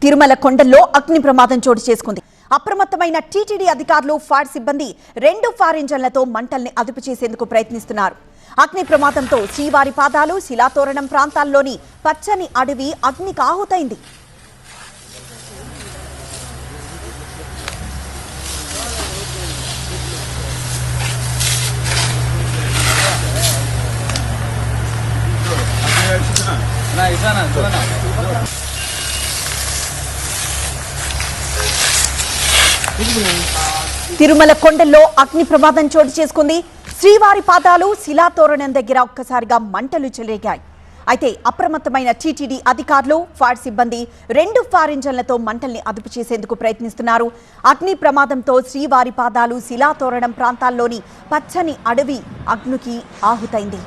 తిరుమల కొండల్లో అగ్ని ప్రమాదం చోటు చేసుకుంది. అప్రమత్తమైన టీటీడీ అధికారులు, ఫైర్ సిబ్బంది 2 ఫైర్ ఇంజన్లతో మంటల్ని అదుపు చేసేందుకు ప్రయత్నిస్తున్నారు. అగ్ని ప్రమాదంతో శ్రీవారి పాదాలు, శిలాతోరణం ప్రాంతాల్లోని పచ్చని అడవి అగ్నికి ఆహుతైంది. తిరుమల కొండల్లో అగ్ని ప్రమాదం చోటు చేసుకుంది. శ్రీవారి పాదాలు, శిలాతోరణం దగ్గర ఒక్కసారిగా మంటలు చెలరేగాయి. అయితే అప్రమత్తమైన టీటీడీ అధికారులు, ఫైర్ సిబ్బంది 2 ఫైర్ ఇంజన్లతో మంటల్ని అదుపు చేసేందుకు ప్రయత్నిస్తున్నారు. అగ్ని ప్రమాదంతో శ్రీవారి పాదాలు, శిలాతోరణం ప్రాంతాల్లోని పచ్చని అడవి అగ్నికి ఆహుతైంది.